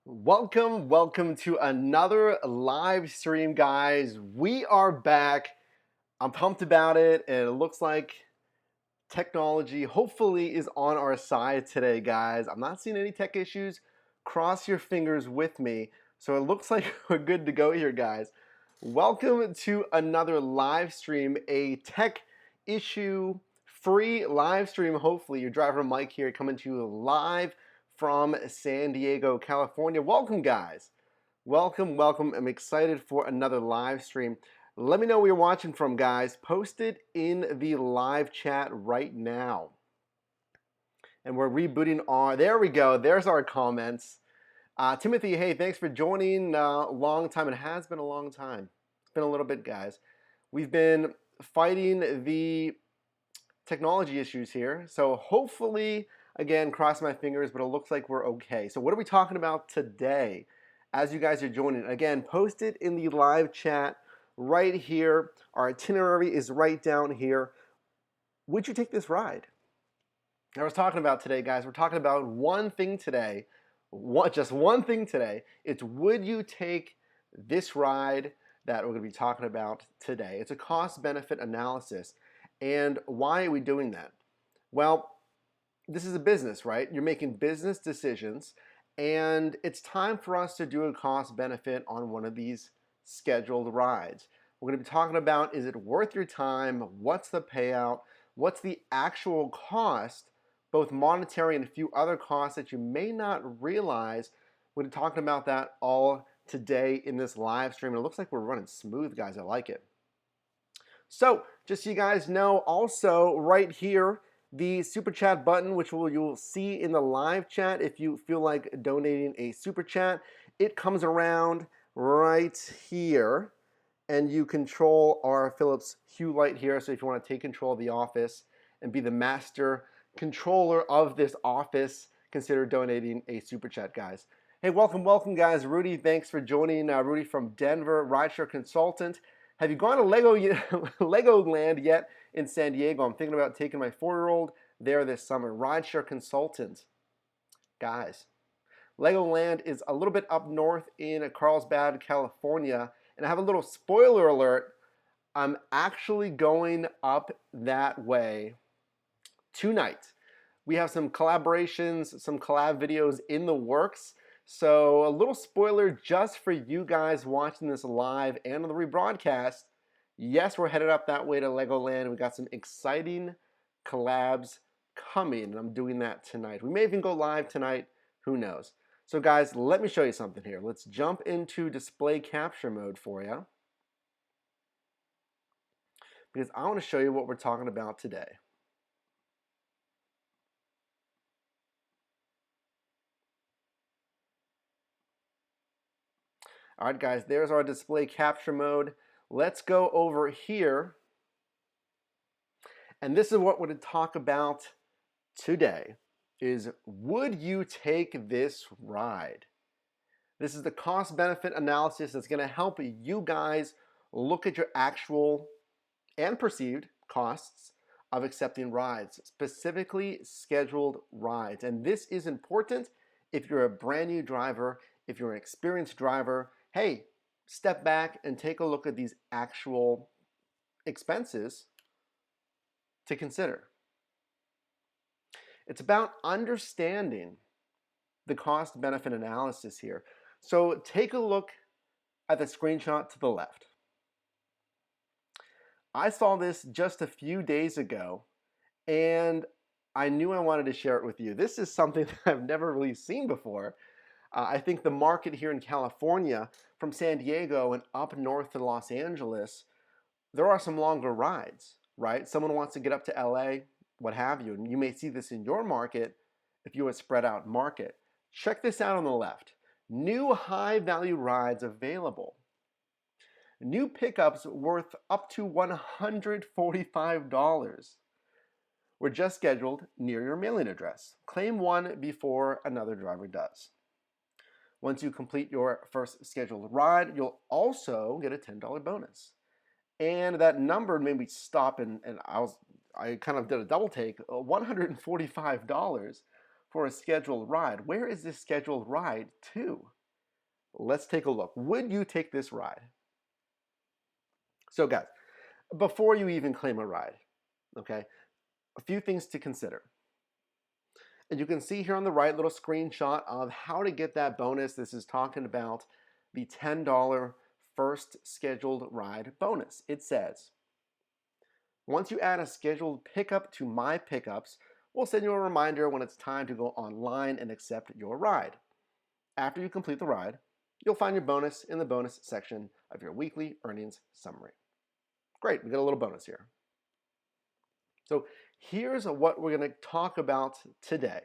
Welcome to another live stream, guys. We are back. I'm pumped about it, and it looks like technology hopefully is on our side today, guys. I'm not seeing any tech issues. Cross your fingers with me. So it looks like we're good to go here, guys. Welcome to another live stream, a tech issue free live stream. Hopefully, your driver Mike here coming to you live from San Diego, California. Welcome, guys. Welcome. I'm excited for another live stream. Let me know where you're watching from, guys. Post it in the live chat right now. And we're rebooting our, there we go. There's our comments. Timothy, hey, thanks for joining. Long time. It has been a long time. It's been a little bit, guys. We've been fighting the technology issues here. So hopefully, again, cross my fingers, but it looks like we're okay. So what are we talking about today? As you guys are joining, again, post it in the live chat right here. Our itinerary is right down here. Would you take this ride? I was talking about today, guys. We're talking about one thing today. Just one thing today. It's would you take this ride that we're going to be talking about today? It's a cost-benefit analysis. And why are we doing that? Well, this is a business, right? You're making business decisions, and it's time for us to do a cost benefit on one of these scheduled rides. We're going to be talking about, is it worth your time? What's the payout? What's the actual cost, both monetary and a few other costs that you may not realize? We're talking about that all today in this live stream. And it looks like we're running smooth, guys. I like it. So just so you guys know, also right here, the super chat button, which you'll see in the live chat if you feel like donating a super chat. It comes around right here, and you control our Philips Hue light here. So if you want to take control of the office and be the master controller of this office, consider donating a super chat, guys. Hey, welcome, guys. Rudy, thanks for joining. Rudy from Denver, rideshare consultant. Have you gone to Legoland yet in San Diego? I'm thinking about taking my 4-year-old there this summer. Rideshare consultant. Guys, Legoland is a little bit up north in Carlsbad, California. And I have a little spoiler alert. I'm actually going up that way tonight. We have some collaborations, some collab videos in the works. So a little spoiler just for you guys watching this live and on the rebroadcast. Yes, we're headed up that way to Legoland. We got some exciting collabs coming, and I'm doing that tonight. We may even go live tonight. Who knows? So guys, let me show you something here. Let's jump into display capture mode for you, because I want to show you what we're talking about today. All right, guys, there's our display capture mode. Let's go over here. And this is what we're going to talk about today is, would you take this ride? This is the cost-benefit analysis that's going to help you guys look at your actual and perceived costs of accepting rides, specifically scheduled rides. And this is important if you're a brand new driver, if you're an experienced driver. Hey, step back and take a look at these actual expenses to consider. It's about understanding the cost-benefit analysis here. So take a look at the screenshot to the left. I saw this just a few days ago, and I knew I wanted to share it with you. This is something that I've never really seen before. I think the market here in California, from San Diego and up north to Los Angeles, there are some longer rides, right? Someone wants to get up to LA, what have you, and you may see this in your market if you're a spread out market. Check this out on the left. New high value rides available. New pickups worth up to $145 were just scheduled near your mailing address. Claim one before another driver does. Once you complete your first scheduled ride, you'll also get a $10 bonus. And that number made me stop, and I kind of did a double take. $145 for a scheduled ride. Where is this scheduled ride to? Let's take a look. Would you take this ride? So guys, before you even claim a ride, okay, a few things to consider. And you can see here on the right little screenshot of how to get that bonus. This is talking about the $10 first scheduled ride bonus. It says, once you add a scheduled pickup to My Pickups, we'll send you a reminder when it's time to go online and accept your ride. After you complete the ride, you'll find your bonus in the bonus section of your weekly earnings summary. Great, we got a little bonus here. So here's what we're going to talk about today.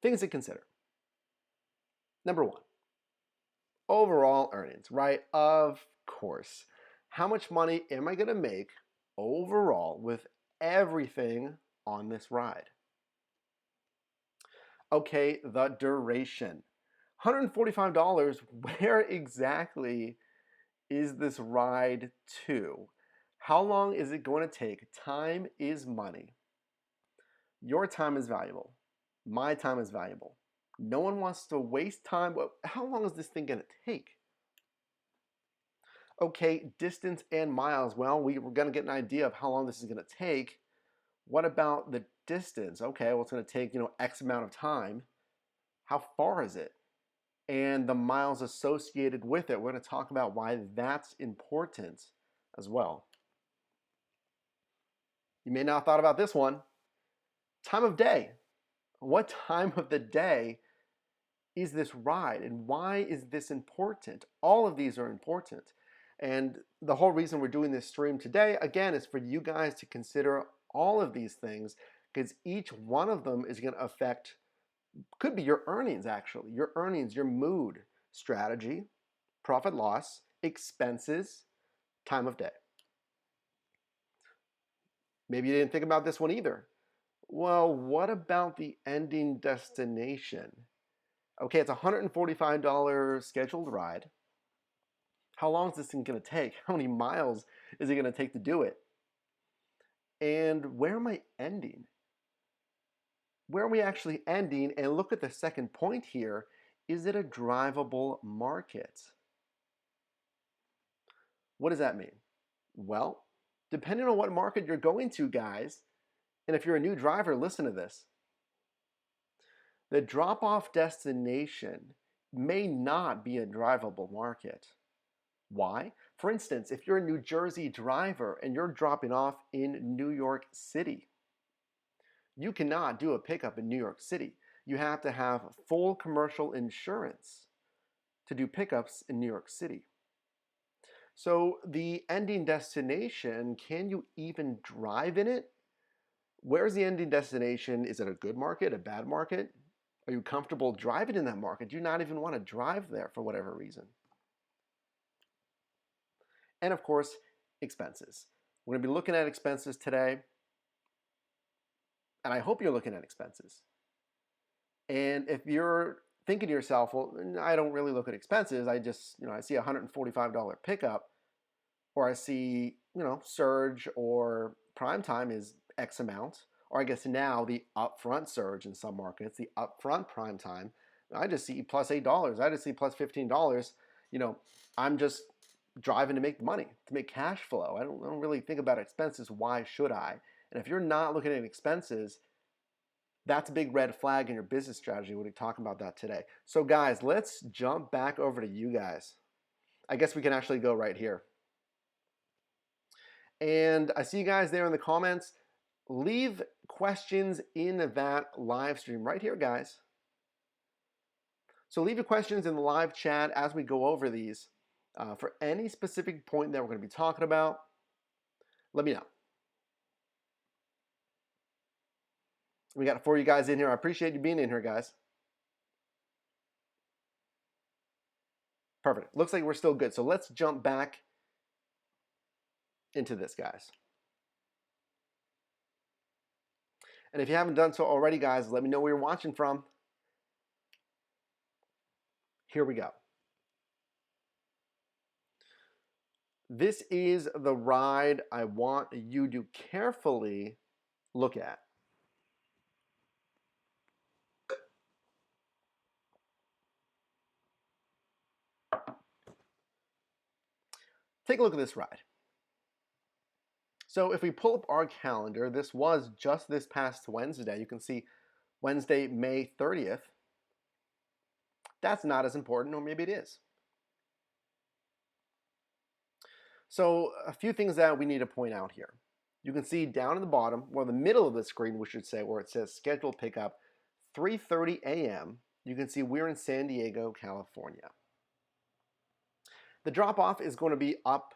Things to consider. Number one, overall earnings, right? Of course. How much money am I going to make overall with everything on this ride? Okay, the duration. $145, where exactly is this ride to? How long is it going to take? Time is money. Your time is valuable. My time is valuable. No one wants to waste time. How long is this thing going to take? Okay, distance and miles. Well, we're going to get an idea of how long this is going to take. What about the distance? Okay, well, it's going to take, X amount of time. How far is it? And the miles associated with it. We're going to talk about why that's important as well. You may not have thought about this one. Time of day. What time of the day is this ride, and why is this important? All of these are important. And the whole reason we're doing this stream today, again, is for you guys to consider all of these things, because each one of them is going to affect, could be your earnings actually, your earnings, your mood, strategy, profit loss, expenses, time of day. Maybe you didn't think about this one either. Well, what about the ending destination? Okay, it's a $145 scheduled ride. How long is this thing going to take? How many miles is it going to take to do it? And where am I ending? Where are we actually ending? And look at the second point here. Is it a drivable market? What does that mean? Well, depending on what market you're going to, guys, and if you're a new driver, listen to this. The drop-off destination may not be a drivable market. Why? For instance, if you're a New Jersey driver and you're dropping off in New York City, you cannot do a pickup in New York City. You have to have full commercial insurance to do pickups in New York City. So the ending destination, can you even drive in it? Where's the ending destination? Is it a good market, a bad market? Are you comfortable driving in that market? Do you not even want to drive there for whatever reason? And of course, expenses. We're going to be looking at expenses today. And I hope you're looking at expenses. And if you're thinking to yourself, well, I don't really look at expenses. I just, I see a $145 pickup, or I see, surge or prime time is X amount, or I guess now the upfront surge in some markets, the upfront prime time, I just see plus $8. I just see plus $15. I'm just driving to make money, to make cash flow. I don't really think about expenses. Why should I? And if you're not looking at expenses, that's a big red flag in your business strategy. We'll be talking about that today. So guys, let's jump back over to you guys. I guess we can actually go right here. And I see you guys there in the comments. Leave questions in that live stream right here, guys. So leave your questions in the live chat as we go over these. For any specific point that we're going to be talking about, let me know. We got 4 of you guys in here. I appreciate you being in here, guys. Perfect. Looks like we're still good. So let's jump back into this, guys. And if you haven't done so already, guys, let me know where you're watching from. Here we go. This is the ride I want you to carefully look at. take a look at this ride. So if we pull up our calendar, this was just this past Wednesday. You can see Wednesday, May 30th. That's not as important, or maybe it is. So a few things that we need to point out here. You can see down in the bottom, or the middle of the screen, we should say, where it says scheduled pickup, 3:30 a.m. You can see we're in San Diego, California. The drop-off is going to be up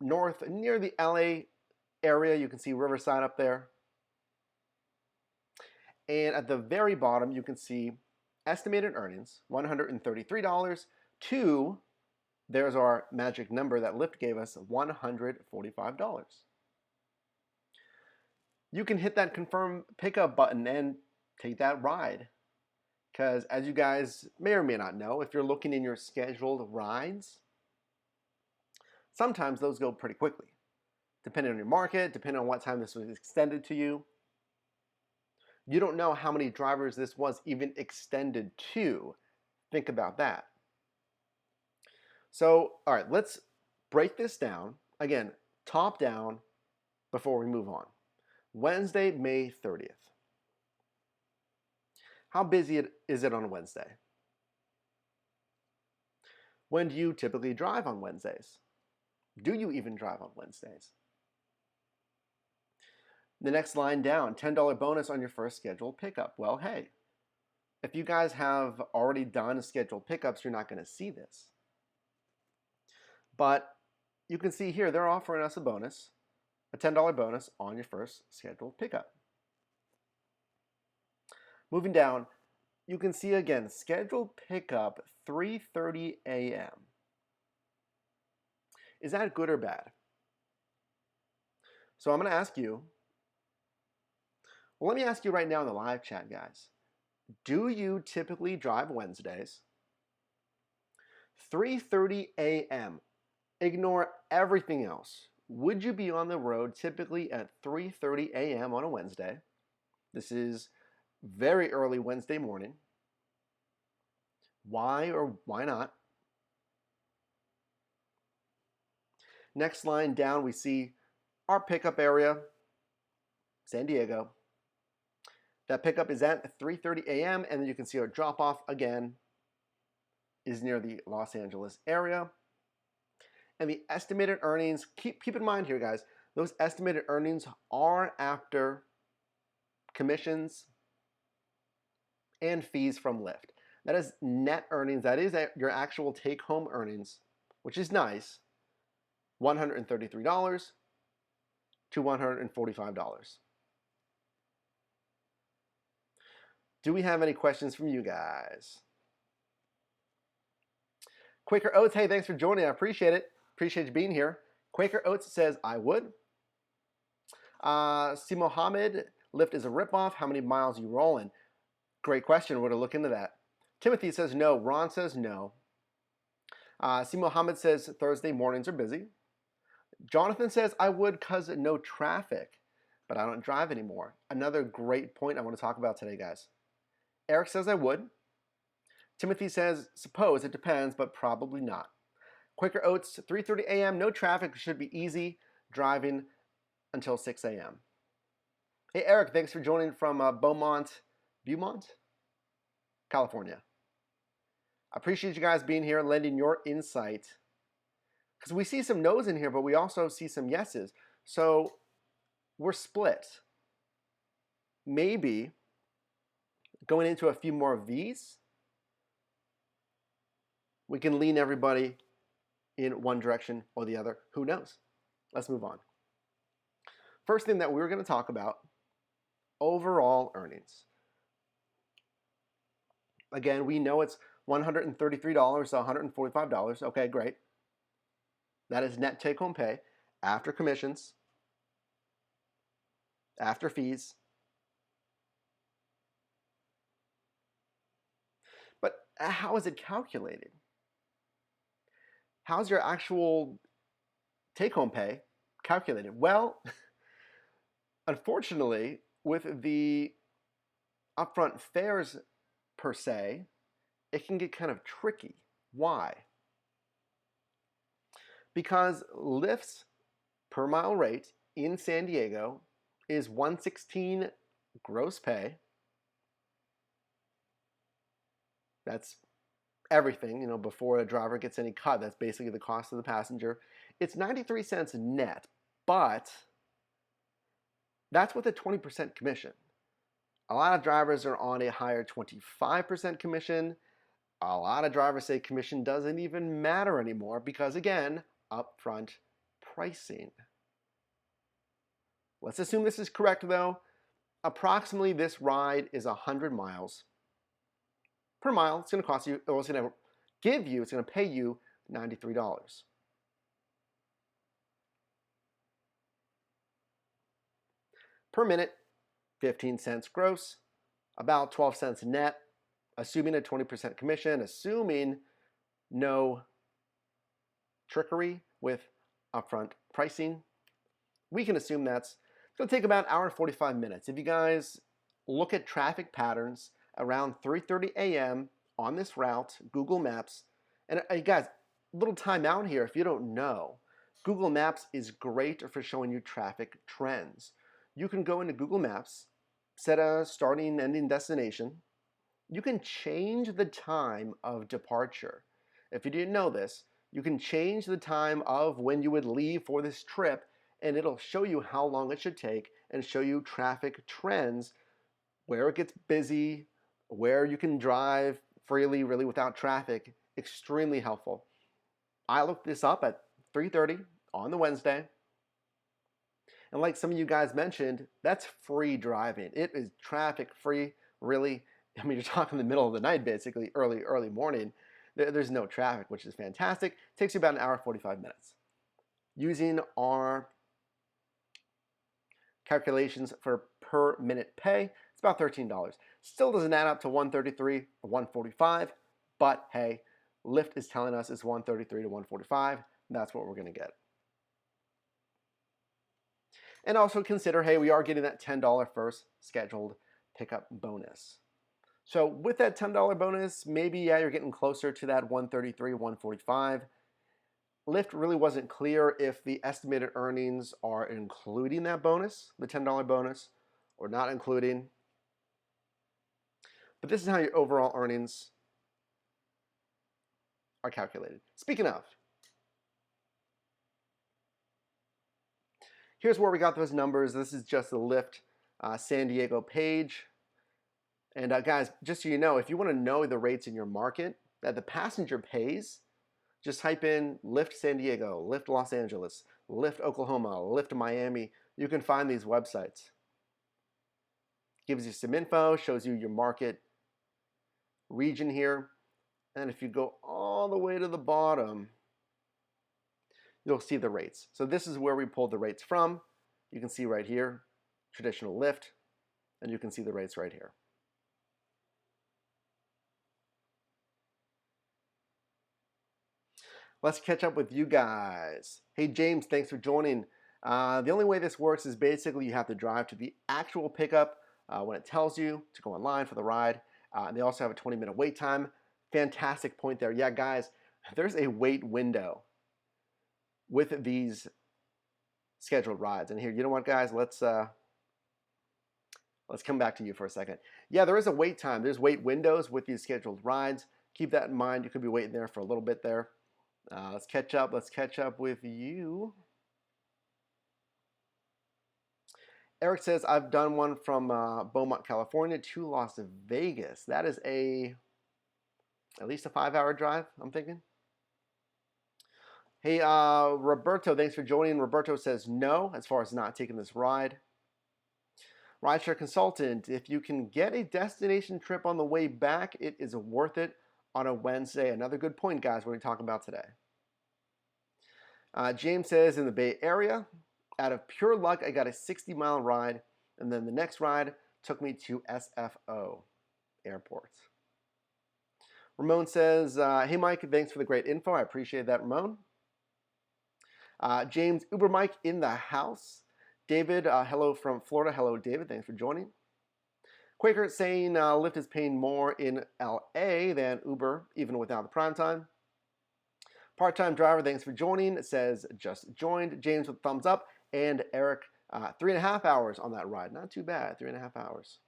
north near the LA area. You can see Riverside up there. And at the very bottom, you can see estimated earnings, $133 to, there's our magic number that Lyft gave us, $145. You can hit that confirm pickup button and take that ride. Because as you guys may or may not know, if you're looking in your scheduled rides, sometimes those go pretty quickly, depending on your market, depending on what time this was extended to you. You don't know how many drivers this was even extended to. Think about that. So, all right, let's break this down. Again, top down before we move on. Wednesday, May 30th. How busy is it on a Wednesday? When do you typically drive on Wednesdays? Do you even drive on Wednesdays? The next line down, $10 bonus on your first scheduled pickup. Well, hey, if you guys have already done scheduled pickups, you're not going to see this. But you can see here, they're offering us a bonus, a $10 bonus on your first scheduled pickup. Moving down, you can see again, scheduled pickup, 3:30 a.m. Is that good or bad? So I'm going to ask you, well, let me ask you right now in the live chat, guys. Do you typically drive Wednesdays? 3:30 a.m. Ignore everything else. Would you be on the road typically at 3:30 a.m. on a Wednesday? This is very early Wednesday morning. Why or why not? Next line down, we see our pickup area, San Diego. That pickup is at 3:30 a.m. and then you can see our drop-off again is near the Los Angeles area. And the estimated earnings, keep in mind here, guys, those estimated earnings are after commissions and fees from Lyft. That is net earnings. That is your actual take-home earnings, which is nice. $133 to $145. Do we have any questions from you guys? Quaker Oats, hey, thanks for joining. I appreciate it. Appreciate you being here. Quaker Oats says, I would. C. Mohammed, Lyft is a ripoff. How many miles you rolling? Great question. We're going to look into that. Timothy says no. Ron says no. C. Mohammed says Thursday mornings are busy. Jonathan says I would because no traffic, but I don't drive anymore. Another great point I want to talk about today, guys. Eric says I would. Timothy says suppose, it depends, but probably not. Quaker Oats, 3:30 a.m., no traffic, should be easy driving until 6 a.m. Hey, Eric, thanks for joining from Beaumont, California. I appreciate you guys being here and lending your insight, because we see some no's in here, but we also see some yeses. So we're split. Maybe going into a few more of these, we can lean everybody in one direction or the other. Who knows? Let's move on. First thing that we're going to talk about, overall earnings. Again, we know it's $133 to $145. Okay, great. That is net take-home pay after commissions, after fees. But how is it calculated? How's your actual take-home pay calculated? Well, unfortunately, with the upfront fares per se, it can get kind of tricky. Why? Because Lyft's per mile rate in San Diego is $116 gross pay. That's everything, before the driver gets any cut. That's basically the cost of the passenger. It's 93 cents net, but that's with a 20% commission. A lot of drivers are on a higher 25% commission. A lot of drivers say commission doesn't even matter anymore because, again, upfront pricing. Let's assume this is correct, though. Approximately this ride is 100 miles. Per mile, it's going to cost you, or it's going to pay you $93. Per minute, 15 cents gross, about 12 cents net, assuming a 20% commission, assuming no trickery with upfront pricing. We can assume it's going to take about an hour and 45 minutes. If you guys look at traffic patterns around 3:30 a.m. on this route, Google Maps, and guys, little time out here if you don't know, Google Maps is great for showing you traffic trends. You can go into Google Maps, set a starting and ending destination. You can change the time of departure. If you didn't know this, you can change the time of when you would leave for this trip, and it'll show you how long it should take and show you traffic trends, where it gets busy, where you can drive freely, really without traffic. Extremely helpful. I looked this up at 3:30 on the Wednesday. And like some of you guys mentioned, that's free driving. It is traffic free, really. I mean, you're talking the middle of the night, basically, early morning. There's no traffic, which is fantastic. It takes you about an hour and 45 minutes. Using our calculations for per minute pay, it's about $13. Still doesn't add up to $133 or $145, but hey, Lyft is telling us it's $133 to $145. That's what we're going to get. And also consider, hey, we are getting that $10 first scheduled pickup bonus. So with that $10 bonus, maybe, yeah, you're getting closer to that $133, $145. Lyft really wasn't clear if the estimated earnings are including that bonus, the $10 bonus, or not including. But this is how your overall earnings are calculated. Speaking of, here's where we got those numbers. This is just the Lyft San Diego page. And guys, just so you know, if you want to know the rates in your market that the passenger pays, just type in Lyft San Diego, Lyft Los Angeles, Lyft Oklahoma, Lyft Miami. You can find these websites. Gives you some info, shows you your market region here. And if you go all the way to the bottom, you'll see the rates. So this is where we pulled the rates from. You can see right here, traditional Lyft, and you can see the rates right here. Let's catch up with you guys. Hey James, thanks for joining. The only way this works is basically you have to drive to the actual pickup when it tells you to go online for the ride. And they also have a 20-minute wait time. Fantastic point there. Yeah, guys, there's a wait window with these scheduled rides. And here, you know what, guys? Let's come back to you for a second. Yeah, there is a wait time. There's wait windows with these scheduled rides. Keep that in mind. You could be waiting there for a little bit there. Let's catch up. Let's catch up with you. Eric says, I've done one from Beaumont, California to Las Vegas. That is at least a 5-hour drive, I'm thinking. Hey, Roberto, thanks for joining. Roberto says no, as far as not taking this ride. Rideshare consultant, if you can get a destination trip on the way back, it is worth it on a Wednesday. Another good point, guys, what are we talking about today? James says, in the Bay Area, out of pure luck, I got a 60-mile ride, and then the next ride took me to SFO Airport. Ramon says, hey, Mike, thanks for the great info. I appreciate that, Ramon. James, Uber Mike in the house. David, hello from Florida. Hello, David. Thanks for joining. Quaker saying Lyft is paying more in LA than Uber, even without the prime time. Part-time driver, thanks for joining. It says just joined. James with thumbs up. And Eric, 3.5 hours on that ride. Not too bad, 3.5 hours.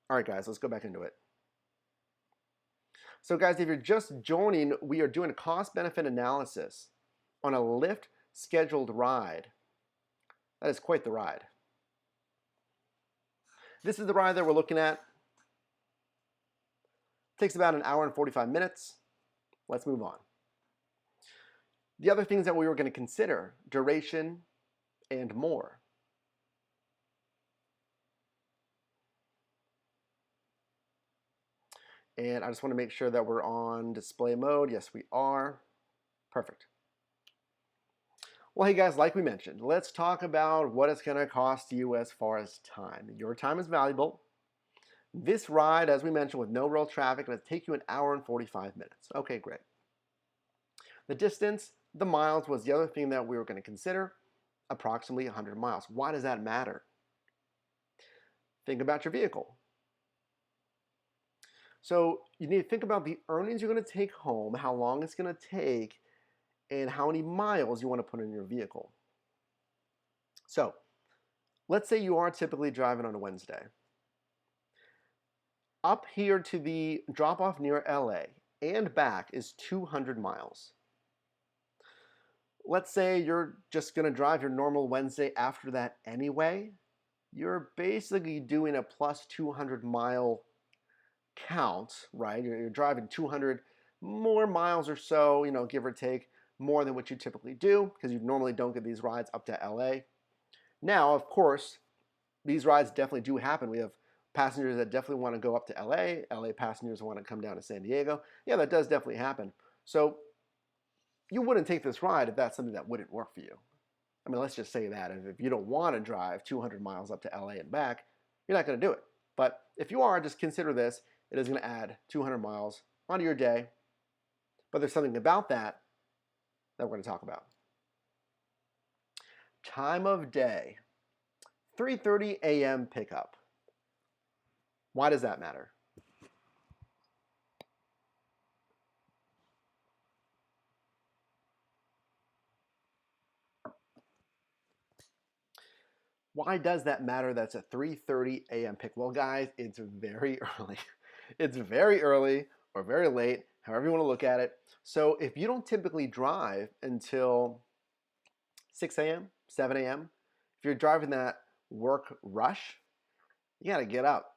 All right, guys, let's go back into it. So guys, if you're just joining, we are doing a cost-benefit analysis on a Lyft scheduled ride. That is quite the ride. This is the ride that we're looking at. Takes about an hour and 45 minutes. Let's move on. The other things that we were going to consider, duration and more. And I just want to make sure that we're on display mode. Yes, we are. Perfect. Well, hey guys, like we mentioned, let's talk about what it's going to cost you as far as time. Your time is valuable. This ride, as we mentioned, with no real traffic, will take you an hour and 45 minutes. Okay, great. The distance, the miles was the other thing that we were going to consider, approximately 100 miles. Why does that matter? Think about your vehicle. So you need to think about the earnings you're going to take home, how long it's going to take, and how many miles you want to put in your vehicle. So let's say you are typically driving on a Wednesday. Up here to the drop-off near LA and back is 200 miles. Let's say you're just going to drive your normal Wednesday after that anyway. You're basically doing a plus 200 mile count, right? You're driving 200 more miles or so, give or take, more than what you typically do, because you normally don't get these rides up to LA. Now, of course, these rides definitely do happen. We have passengers that definitely want to go up to LA. LA passengers want to come down to San Diego. Yeah, that does definitely happen. So you wouldn't take this ride if that's something that wouldn't work for you. I mean, let's just say that. If you don't want to drive 200 miles up to LA and back, you're not going to do it. But if you are, just consider this. It is going to add 200 miles onto your day. But there's something about that we're going to talk about. Time of day, 3:30 a.m. pickup. Why does that matter? Why does that matter? That's a 3:30 a.m. pick. Well, guys, it's very early. It's very early or very late, however you want to look at it. So if you don't typically drive until 6 a.m., 7 a.m., if you're driving that work rush, you got to get up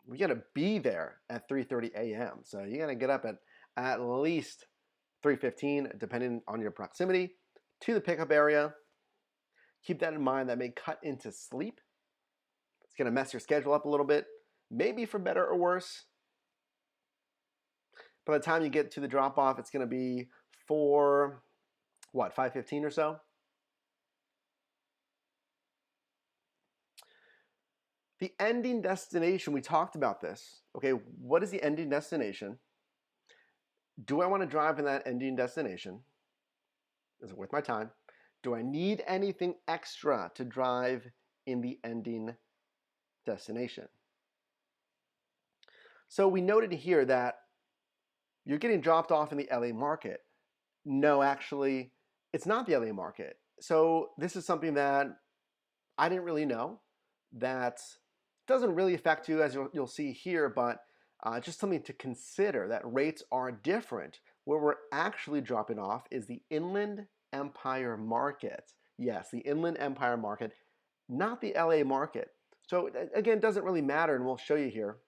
we got to be there at 3:30 a.m. So you got to get up at least 3:15, depending on your proximity to the pickup area. Keep that in mind. That may cut into sleep. It's going to mess your schedule up a little bit, maybe for better or worse. By the time you get to the drop-off, it's going to be 5:15 or so? The ending destination, we talked about this. Okay, what is the ending destination? Do I want to drive in that ending destination? Is it worth my time? Do I need anything extra to drive in the ending destination? So we noted here that you're getting dropped off in the LA market. No, actually, it's not the LA market. So this is something that I didn't really know. That doesn't really affect you, as you'll see here, but just something to consider, that rates are different. Where we're actually dropping off is the Inland Empire market. Yes, the Inland Empire market, not the LA market. So again, it doesn't really matter, and we'll show you here.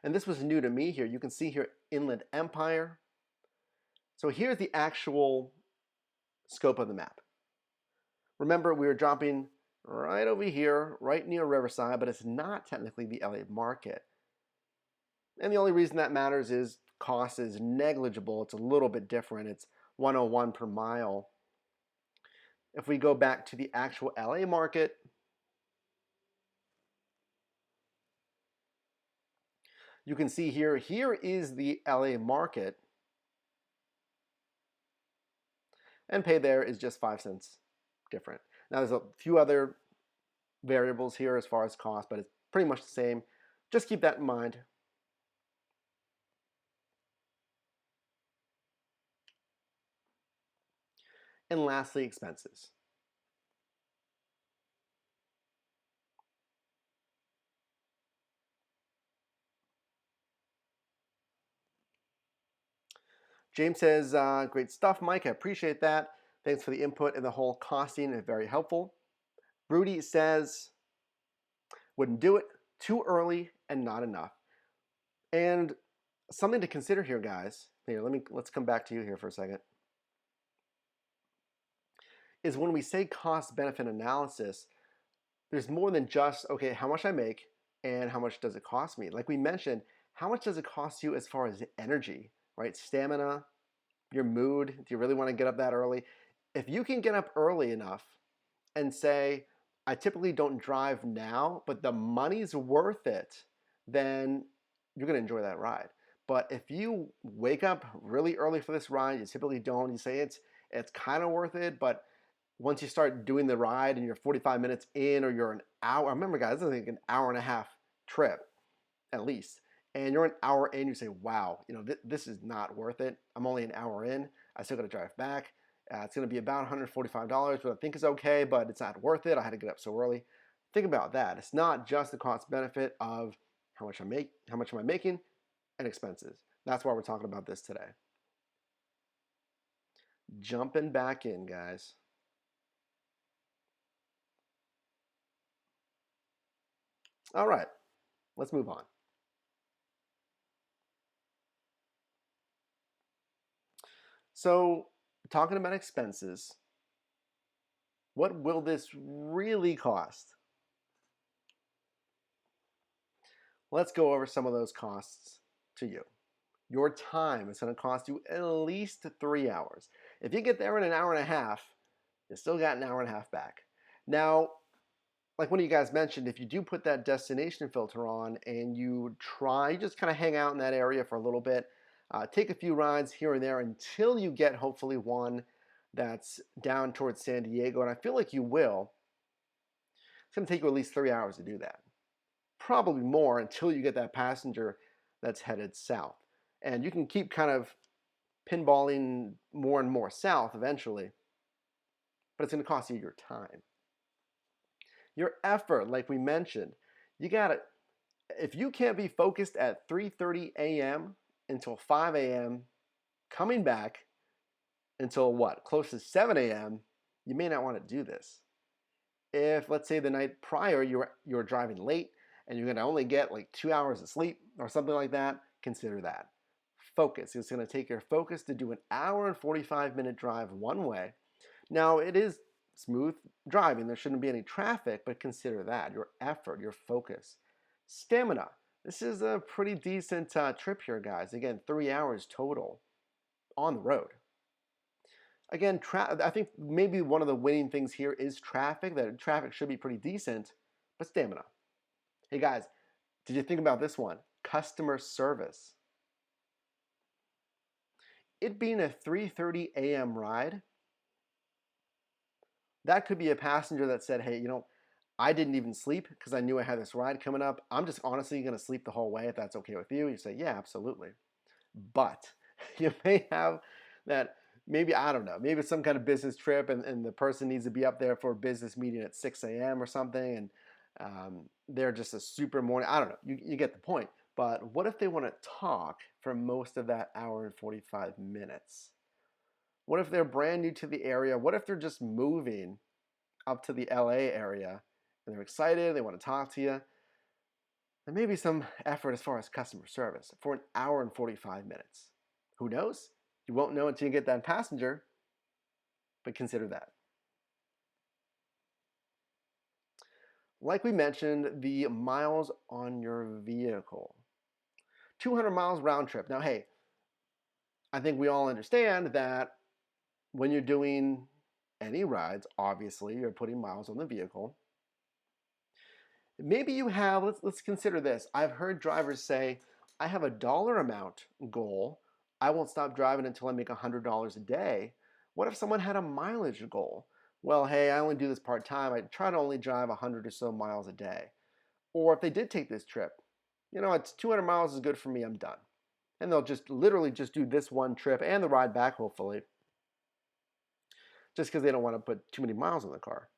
And this was new to me here. You can see here Inland Empire. So here's the actual scope of the map. Remember, we were dropping right over here, right near Riverside, but it's not technically the LA market. And the only reason that matters is cost is negligible. It's a little bit different. It's 101 per mile. If we go back to the actual LA market, you can see here is the LA market, and pay there is just 5 cents different. Now there's a few other variables here as far as cost, but it's pretty much the same. Just keep that in mind. And lastly, expenses. James says, great stuff, Mike. I appreciate that. Thanks for the input and the whole costing. It's very helpful. Rudy says, wouldn't do it. Too early and not enough. And something to consider here, guys. Here, let's come back to you here for a second. Is when we say cost benefit analysis, there's more than just, okay, how much I make and how much does it cost me? Like we mentioned, how much does it cost you as far as energy, right? Stamina, your mood. Do you really want to get up that early? If you can get up early enough and say, I typically don't drive now, but the money's worth it, then you're going to enjoy that ride. But if you wake up really early for this ride, you typically don't, you say it's kind of worth it, but once you start doing the ride and you're 45 minutes in or you're an hour, remember guys, this is like an hour and a half trip at least, and you're an hour in, you say, wow, this is not worth it. I'm only an hour in. I still got to drive back. It's going to be about $145, which I think is okay, but it's not worth it. I had to get up so early. Think about that. It's not just the cost benefit of how much am I making, and expenses. That's why we're talking about this today. Jumping back in, guys. All right, let's move on. So, talking about expenses, what will this really cost? Let's go over some of those costs to you. Your time is going to cost you at least 3 hours. If you get there in an hour and a half, you still got an hour and a half back. Now, like one of you guys mentioned, if you do put that destination filter on and you just kind of hang out in that area for a little bit, take a few rides here and there until you get hopefully one that's down towards San Diego, and I feel like you will. It's going to take you at least 3 hours to do that. Probably more until you get that passenger that's headed south. And you can keep kind of pinballing more and more south eventually, but it's going to cost you your time. Your effort, like we mentioned, you got to, if you can't be focused at 3:30 a.m. until 5 a.m., coming back until what, close to 7 a.m., you may not want to do this. If, let's say, the night prior you're driving late and you're going to only get like 2 hours of sleep or something like that, consider that. Focus. It's going to take your focus to do an hour and 45-minute drive one way. Now, it is smooth driving. There shouldn't be any traffic, but consider that. Your effort, your focus. Stamina. This is a pretty decent trip here, guys. Again, 3 hours total on the road. Again, I think maybe one of the winning things here is traffic. That traffic should be pretty decent, but stamina. Hey guys, did you think about this one? Customer service. It being a 3:30 a.m. ride, that could be a passenger that said, hey, I didn't even sleep because I knew I had this ride coming up. I'm just honestly going to sleep the whole way if that's okay with you. You say, yeah, absolutely. But you may have that, maybe, I don't know, maybe it's some kind of business trip and the person needs to be up there for a business meeting at 6 a.m. or something, and they're just a super morning. I don't know. You get the point. But what if they want to talk for most of that hour and 45 minutes? What if they're brand new to the area? What if they're just moving up to the LA area and they're excited, they want to talk to you? There may be some effort as far as customer service for an hour and 45 minutes. Who knows? You won't know until you get that passenger, but consider that. Like we mentioned, the miles on your vehicle. 200 miles round trip. Now, hey, I think we all understand that when you're doing any rides, obviously you're putting miles on the vehicle. Maybe you have, let's consider this. I've heard drivers say, I have a dollar amount goal. I won't stop driving until I make $100 a day. What if someone had a mileage goal? Well, hey, I only do this part-time. I try to only drive 100 or so miles a day. Or if they did take this trip, it's 200 miles is good for me, I'm done. And they'll just literally just do this one trip and the ride back, hopefully. just because they don't want to put too many miles on the car.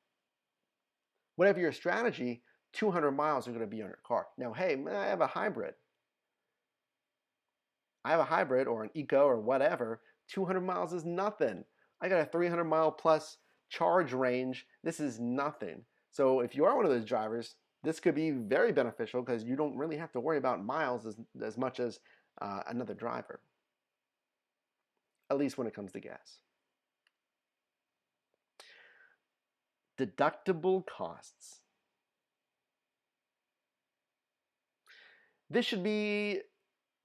Whatever your strategy, 200 miles are going to be on your car. Now, hey, I have a hybrid. Or an eco or whatever. 200 miles is nothing. I got a 300 mile plus charge range. This is nothing. So if you are one of those drivers, this could be very beneficial because you don't really have to worry about miles as much as another driver, at least when it comes to gas. Deductible costs. This should be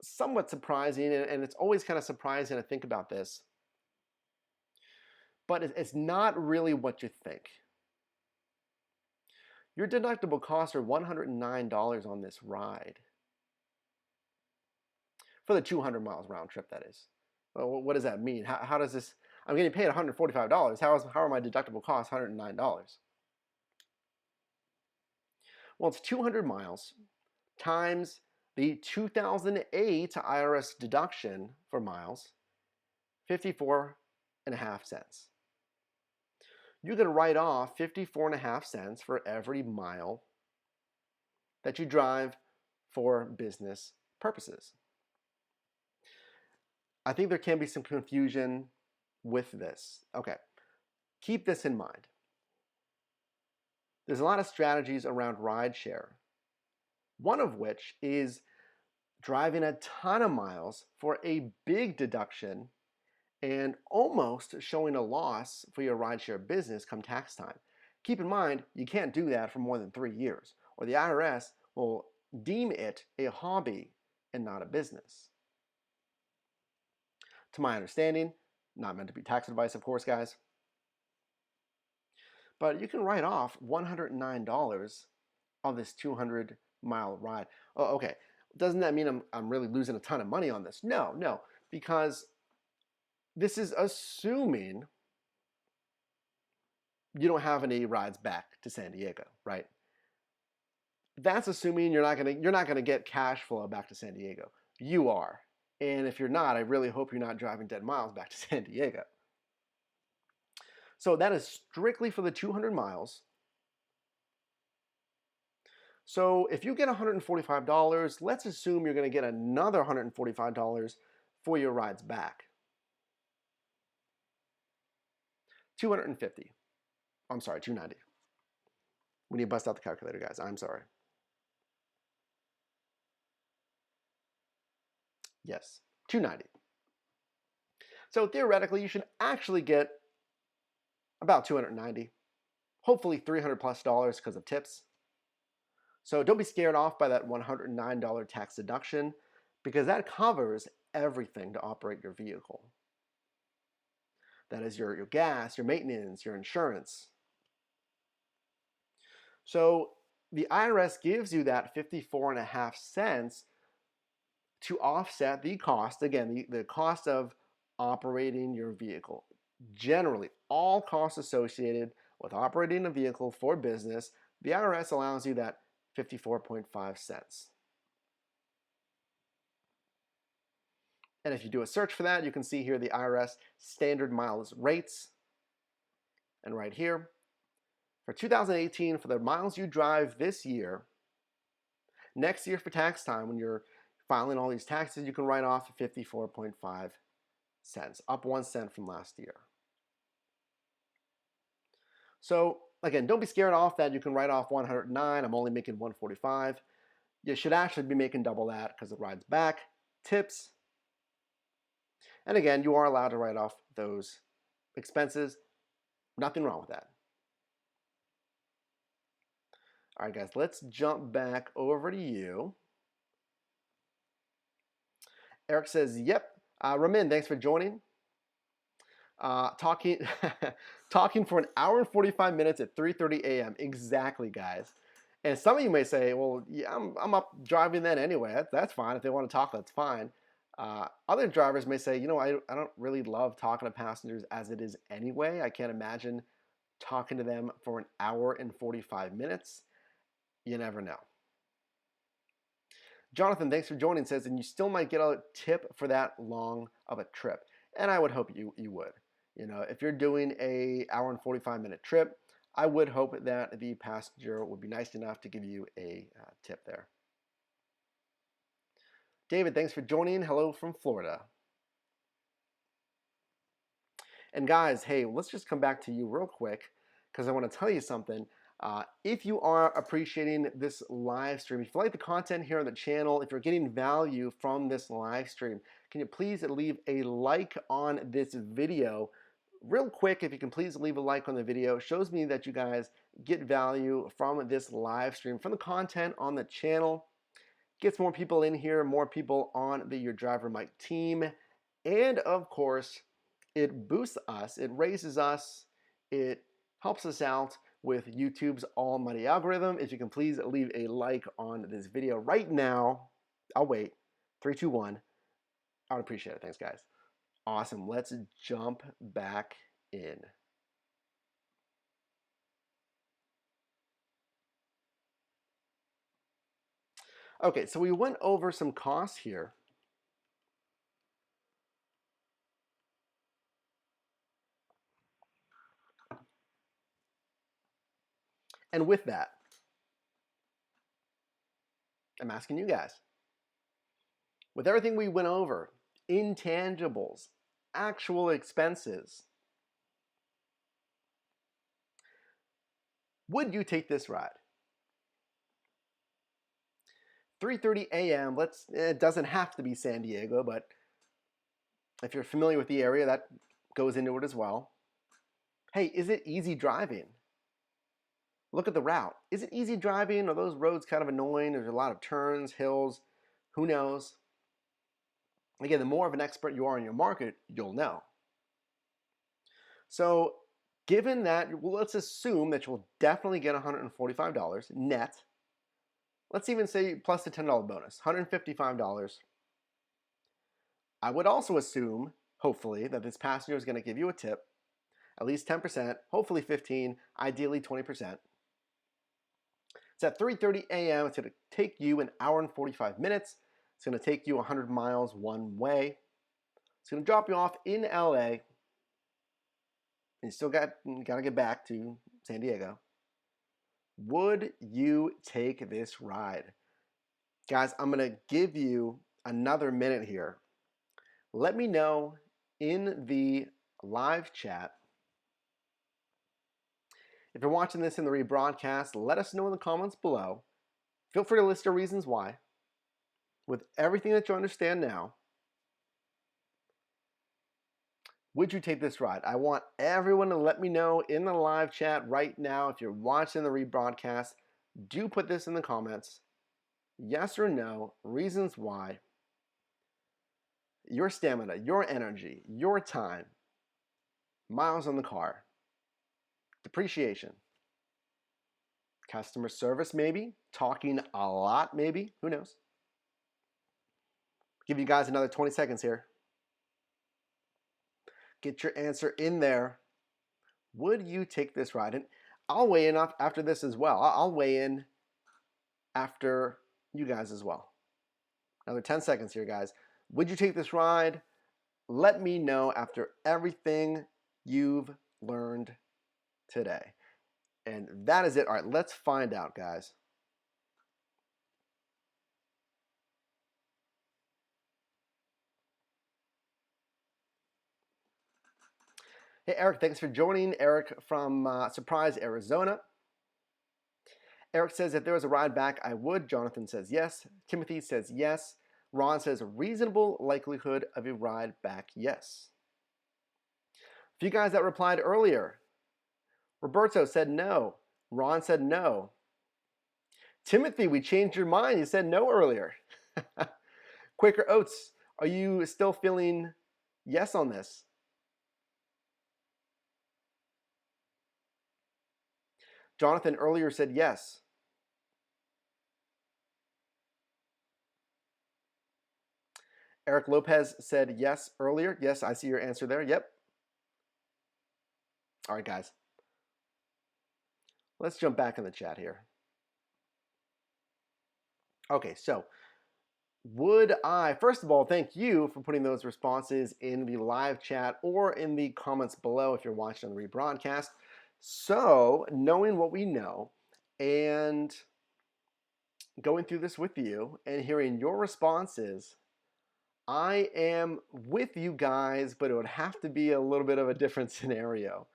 somewhat surprising, and it's always kind of surprising to think about this, but it's not really what you think. Your deductible costs are $109 on this ride. For the 200 miles round trip, that is. Well, what does that mean? How does this, I'm getting paid $145. How are my deductible costs $109? Well, it's 200 miles times the 2008 IRS deduction for miles, 54.5 cents. You're going to write off 54.5 cents for every mile that you drive for business purposes. I think there can be some confusion with this. Okay, keep this in mind. There's a lot of strategies around rideshare, one of which is driving a ton of miles for a big deduction and almost showing a loss for your rideshare business come tax time. Keep in mind, you can't do that for more than 3 years, or the IRS will deem it a hobby and not a business. To my understanding, not meant to be tax advice, of course, guys, but you can write off $109 on this 200-mile ride. Oh, okay. Doesn't that mean I'm really losing a ton of money on this? No, because this is assuming you don't have any rides back to San Diego, right? That's assuming you're not gonna get cash flow back to San Diego. You are, and if you're not, I really hope you're not driving dead miles back to San Diego. So that is strictly for the 200 miles. So if you get $145, let's assume you're going to get another $145 for your rides back. 250. I'm sorry, 290. We need to bust out the calculator, guys. I'm sorry. Yes, 290. So theoretically, you should actually get about 290. Hopefully $300 plus because of tips. So don't be scared off by that $109 tax deduction because that covers everything to operate your vehicle. That is your gas, your maintenance, your insurance. So the IRS gives you that 54.5 cents to offset the cost, again, the cost of operating your vehicle. Generally, all costs associated with operating a vehicle for business, the IRS allows you that 54.5 cents. And if you do a search for that, you can see here the IRS standard miles rates. And right here, for 2018, for the miles you drive this year, next year for tax time, when you're filing all these taxes, you can write off 54.5 cents, up 1 cent from last year. So again, don't be scared off that you can write off 109. I'm only making 145. You should actually be making double that because it rides back, tips. And again, you are allowed to write off those expenses. Nothing wrong with that. All right, guys, let's jump back over to you. Eric says, yep. Ramin, thanks for joining. Talking for an hour and 45 minutes at 3:30 a.m. Exactly, guys. And some of you may say, well, yeah, I'm up driving then anyway. That's fine. If they want to talk, that's fine. Other drivers may say, you know, I don't really love talking to passengers as it is anyway. I can't imagine talking to them for an hour and 45 minutes. You never know. Jonathan, thanks for joining, says, and you still might get a tip for that long of a trip. And I would hope you would. You know, if you're doing a hour and 45-minute trip, I would hope that the passenger would be nice enough to give you a tip there. David, thanks for joining. Hello from Florida. And guys, hey, let's just come back to you real quick because I want to tell you something. If you are appreciating this live stream, if you like the content here on the channel, if you're getting value from this live stream, can you please leave a like on this video? Real quick, if you can please leave a like on the video, shows me that you guys get value from this live stream, from the content on the channel. Gets more people in here, more people on the Your Driver Mike team, and of course, it boosts us, it raises us, it helps us out with YouTube's almighty algorithm. If you can please leave a like on this video right now. I'll wait. 3, 2, 1. I would appreciate it. Thanks, guys. Awesome. Let's jump back in. Okay, so we went over some costs here. And with that, I'm asking you guys, with everything we went over, intangibles, actual expenses, would you take this ride? 3:30 a.m. It doesn't have to be San Diego, but if you're familiar with the area, that goes into it as well. Hey, is it easy driving? Look at the route. Is it easy driving? Are those roads kind of annoying? There's a lot of turns, hills, who knows? Again, the more of an expert you are in your market, you'll know. So given that, well, let's assume that you'll definitely get $145 net. Let's even say plus the $10 bonus, $155. I would also assume, hopefully, that this passenger is going to give you a tip, at least 10%, hopefully 15%, ideally 20%. It's at 3:30 a.m. It's going to take you an hour and 45 minutes. It's going to take you 100 miles one way. It's going to drop you off in LA. And you still got to get back to San Diego. Would you take this ride? Guys, I'm going to give you another minute here. Let me know in the live chat. If you're watching this in the rebroadcast, let us know in the comments below. Feel free to list your reasons why. With everything that you understand now, would you take this ride? I want everyone to let me know in the live chat right now. If you're watching the rebroadcast, do put this in the comments. Yes or no, reasons why. Your stamina, your energy, your time, miles on the car, depreciation, customer service maybe, talking a lot maybe, who knows. Give you guys another 20 seconds here. Get your answer in there. Would you take this ride? And I'll weigh in after this as well. I'll weigh in after you guys as well. Another 10 seconds here, guys. Would you take this ride? Let me know after everything you've learned today. And that is it. All right, let's find out, guys. Hey, Eric, thanks for joining. Eric from Surprise, Arizona. Eric says, if there was a ride back, I would. Jonathan says yes. Timothy says yes. Ron says, reasonable likelihood of a ride back, yes. A few guys that replied earlier. Roberto said no. Ron said no. Timothy, we changed your mind. You said no earlier. Quaker Oats, are you still feeling yes on this? Jonathan earlier said yes. Eric Lopez said yes earlier. Yes, I see your answer there. Yep. All right, guys. Let's jump back in the chat here. Okay, so would I, first of all, thank you for putting those responses in the live chat or in the comments below if you're watching on the rebroadcast. So, knowing what we know and going through this with you and hearing your responses, I am with you guys, but it would have to be a little bit of a different scenario.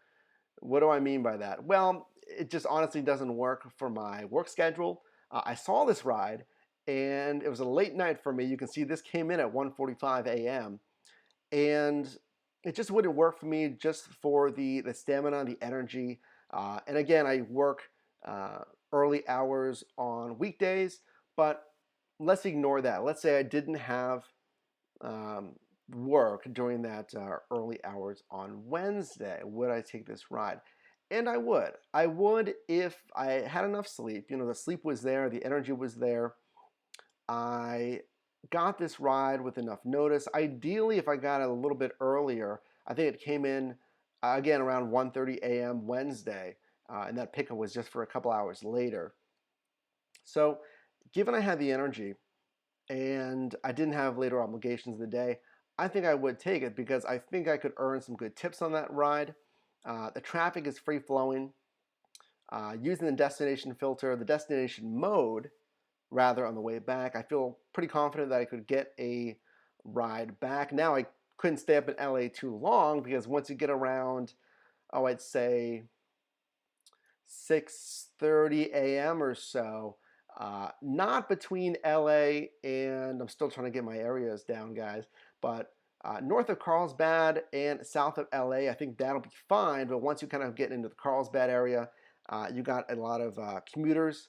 What do I mean by that? Well, it just honestly doesn't work for my work schedule. I saw this ride and it was a late night for me. You can see this came in at 1:45 a.m. and it just wouldn't work for me just for the stamina, the energy. And again, I work early hours on weekdays, but let's ignore that. Let's say I didn't have um, work during that early hours on Wednesday. Would I take this ride? And I would. I would if I had enough sleep. You know, the sleep was there, the energy was there. I got this ride with enough notice. Ideally, if I got it a little bit earlier, I think it came in again around 1:30 a.m. Wednesday, and that pickup was just for a couple hours later. So, given I had the energy, and I didn't have later obligations of the day, I think I would take it because I think I could earn some good tips on that ride. The traffic is free flowing. Using the destination filter, the destination mode, rather on the way back, I feel pretty confident that I could get a ride back. Now, I couldn't stay up in LA too long because once you get around, oh, I'd say 6:30 a.m. or so, not between LA and I'm still trying to get my areas down, guys, but north of Carlsbad and south of LA, I think that'll be fine. But once you kind of get into the Carlsbad area, you got a lot of commuters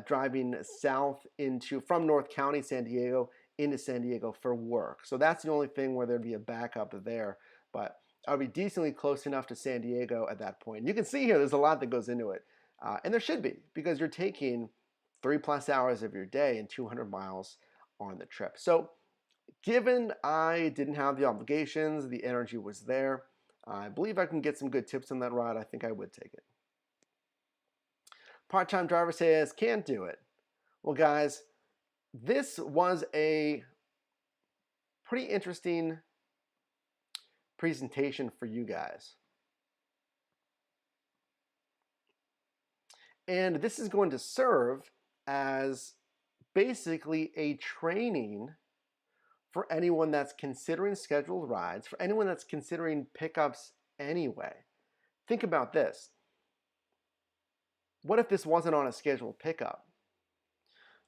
driving south from North County, San Diego, into San Diego for work. So that's the only thing where there'd be a backup there. But I'll be decently close enough to San Diego at that point. You can see here there's a lot that goes into it. And there should be, because you're taking 3+ hours of your day and 200 miles on the trip. So given I didn't have the obligations, the energy was there, I believe I can get some good tips on that ride. I think I would take it. Part-time driver says, can't do it. Well, guys, this was a pretty interesting presentation for you guys. And this is going to serve as basically a training for anyone that's considering scheduled rides, for anyone that's considering pickups anyway. Think about this. What if this wasn't on a scheduled pickup?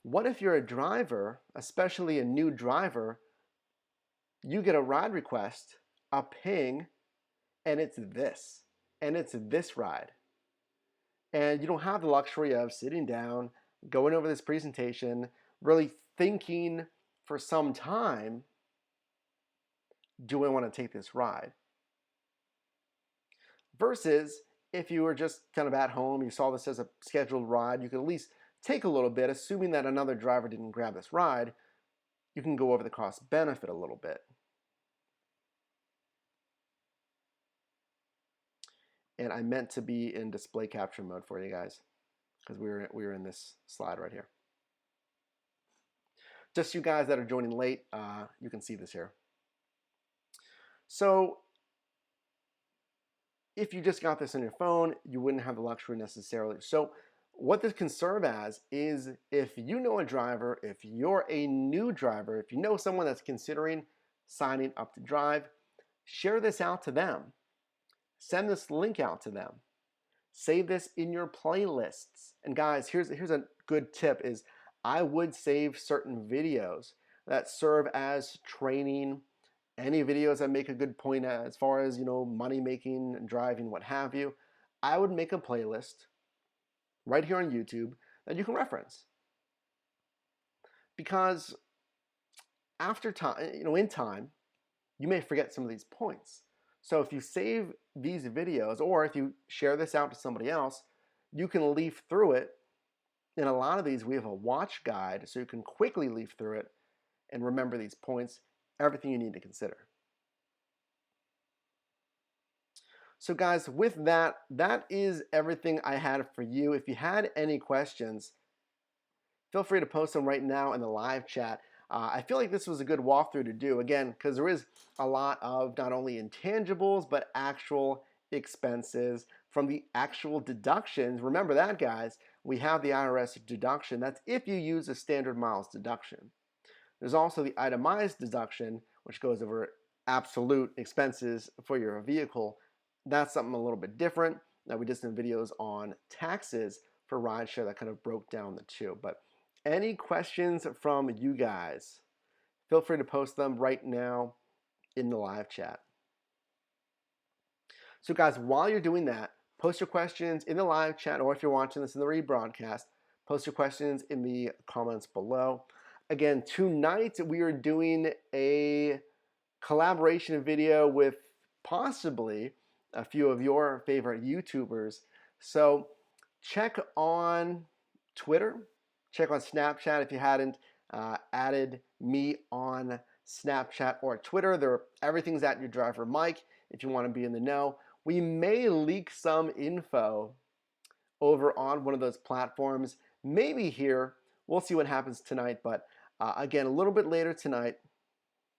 What if you're a driver, especially a new driver, you get a ride request, a ping, and it's this ride. And you don't have the luxury of sitting down, going over this presentation, really thinking for some time, do I want to take this ride? Versus if you were just kind of at home, you saw this as a scheduled ride, you could at least take a little bit, assuming that another driver didn't grab this ride, you can go over the cost benefit a little bit. And I meant to be in display capture mode for you guys because we were in this slide right here. Just you guys that are joining late, you can see this here. So if you just got this on your phone, you wouldn't have the luxury necessarily. So what this can serve as is if you know a driver, if you're a new driver, if you know someone that's considering signing up to drive, share this out to them. Send this link out to them. Save this in your playlists. And guys, here's a good tip is I would save certain videos that serve as training, any videos that make a good point as far as, money making, driving, what have you. I would make a playlist right here on YouTube that you can reference. Because after time, in time, you may forget some of these points. So if you save these videos, or if you share this out to somebody else, you can leaf through it. In a lot of these, we have a watch guide, so you can quickly leaf through it and remember these points, everything you need to consider. So guys, with that is everything I had for you. If you had any questions, feel free to post them right now in the live chat. I feel like this was a good walkthrough to do, again, because there is a lot of not only intangibles, but actual expenses from the actual deductions. Remember that, guys. We have the IRS deduction. That's if you use a standard miles deduction. There's also the itemized deduction, which goes over absolute expenses for your vehicle. That's something a little bit different. Now, we did some videos on taxes for rideshare that kind of broke down the two. But any questions from you guys? Feel free to post them right now in the live chat. So, guys, while you're doing that, post your questions in the live chat, or if you're watching this in the rebroadcast, post your questions in the comments below. Again, tonight we are doing a collaboration video with possibly a few of your favorite YouTubers. So check on Twitter, check on Snapchat if you hadn't added me on Snapchat or Twitter. Everything's at your driver Mike if you want to be in the know. We may leak some info over on one of those platforms, maybe here. We'll see what happens tonight, but again, a little bit later tonight,